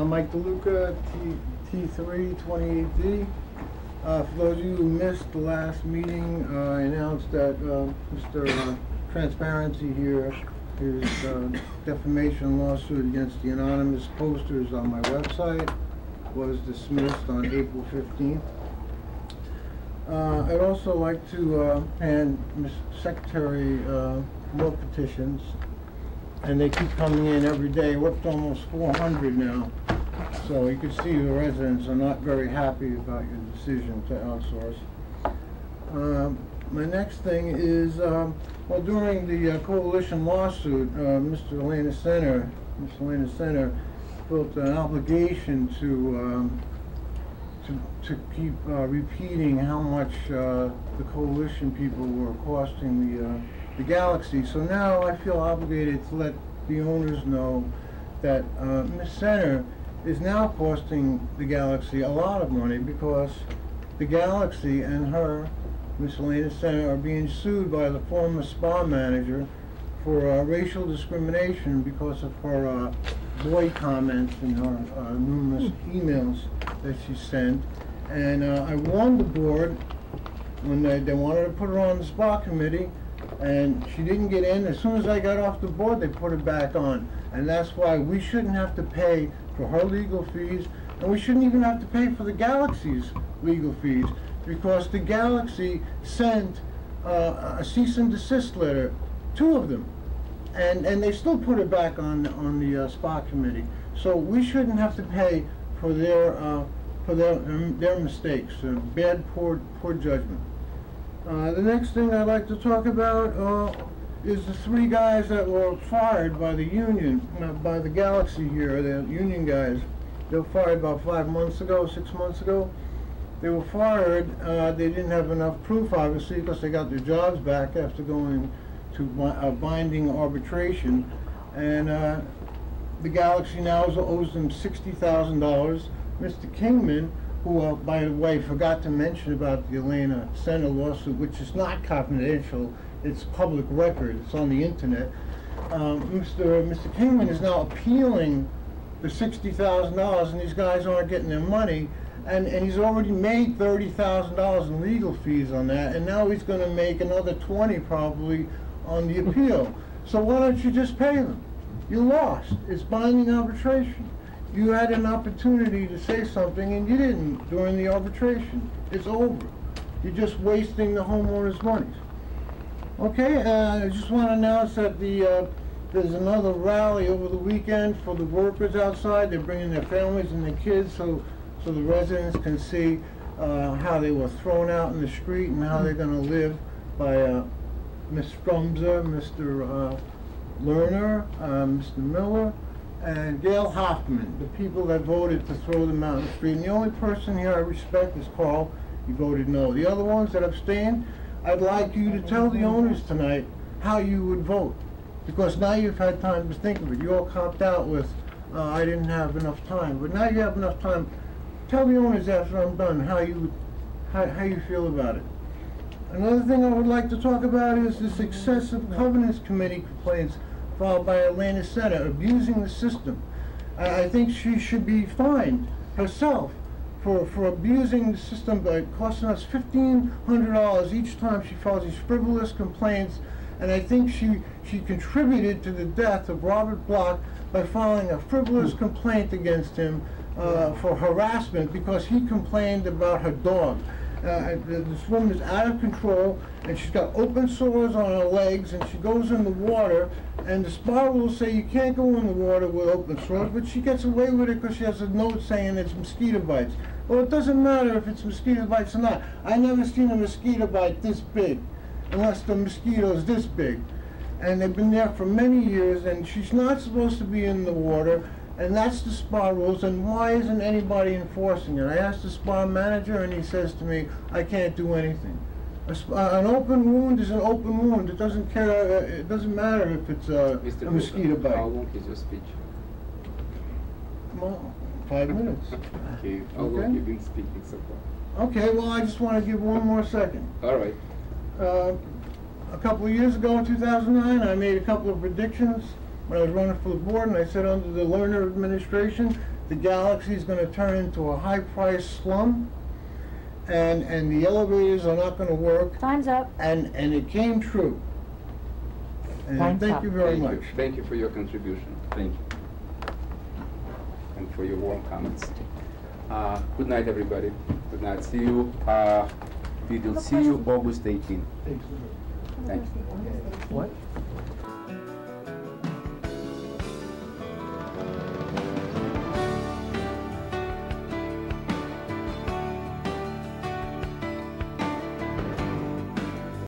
Mike Deluca, T3 28D. For those of you who missed the last meeting, I announced that Mr. Transparency here, his defamation lawsuit against the anonymous posters on my website was dismissed on April 15th. I'd also like to hand Mr. Secretary more petitions, and they keep coming in every day. We're up to almost 400 now. So you can see the residents are not very happy about your decision to outsource. My next thing is, well, during the coalition lawsuit, Miss Elena Center felt an obligation to keep repeating how much the coalition people were costing the Galaxy. So now I feel obligated to let the owners know that Miss Center is now costing the Galaxy a lot of money, because the Galaxy and her, Miss Elena Center, are being sued by the former spa manager for racial discrimination because of her boy comments in her numerous emails that she sent. And I warned the board when they wanted to put her on the spa committee, and she didn't get in. As soon as I got off the board, they put her back on. And that's why we shouldn't have to pay for her legal fees, and we shouldn't even have to pay for the Galaxy's legal fees, because the Galaxy sent a cease and desist letter, 2 of them, and they still put her back on the spa committee. So we shouldn't have to pay for their mistakes, poor judgment. The next thing I'd like to talk about is the 3 guys that were fired by the union, by the Galaxy here, the union guys. They were fired about 5 months ago, 6 months ago. They were fired. They didn't have enough proof, obviously, because they got their jobs back after going to binding arbitration. And the Galaxy now owes them $60,000. Mr. Kingman, who, by the way, forgot to mention about the Elena Center lawsuit, which is not confidential, it's public record, it's on the internet. Mr. Kingman is now appealing the $60,000, and these guys aren't getting their money, and he's already made $30,000 in legal fees on that, and now he's going to make another 20 probably on the appeal. So why don't you just pay them? You lost. It's binding arbitration. You had an opportunity to say something, and you didn't during the arbitration. It's over. You're just wasting the homeowners' money. Okay, I just want to announce that there's another rally over the weekend for the workers outside. They're bringing their families and their kids so the residents can see how they were thrown out in the street and how they're going to live by Ms. Strumzer, Mr. Lerner, Mr. Miller, and Gail Hoffman, the people that voted to throw them out in the street. And the only person here I respect is Carl. He voted no. The other ones that abstained, I'd like you to tell the owners tonight how you would vote, because now you've had time to think of it. You all copped out with, I didn't have enough time, but now you have enough time. Tell the owners after I'm done how you feel about it. Another thing I would like to talk about is this excessive covenants committee complaints filed by Elena Center, abusing the system. I think she should be fined herself for abusing the system by costing us $1,500 each time she files these frivolous complaints. And I think she contributed to the death of Robert Block by filing a frivolous complaint against him for harassment because he complained about her dog. This woman is out of control, and she's got open sores on her legs, and she goes in the water, and the spa rules say you can't go in the water with open sores, but she gets away with it because she has a note saying it's mosquito bites. Well, it doesn't matter if it's mosquito bites or not. I never seen a mosquito bite this big, unless the mosquito's this big. And they've been there for many years, and she's not supposed to be in the water, and that's the spa rules, and why isn't anybody enforcing it? I asked the spa manager, and he says to me, I can't do anything. An open wound is an open wound. It doesn't care, it doesn't matter if it's a mosquito bite. How long is your speech? Well, 5 minutes. Okay, how long have you been speaking so far? Okay, well, I just want to give one more second. All right. A couple of years ago, in 2009, I made a couple of predictions when I was running for the board, and I said under the Lerner administration, the Galaxy is going to turn into a high-priced slum, and the elevators are not going to work. Time's up. And it came true. And Time's thank up. you very Thank much. you. Thank you for your contribution. Thank you. And for your warm comments. Good night, everybody. Good night. See you. We will see you August 18th. Thank you. What?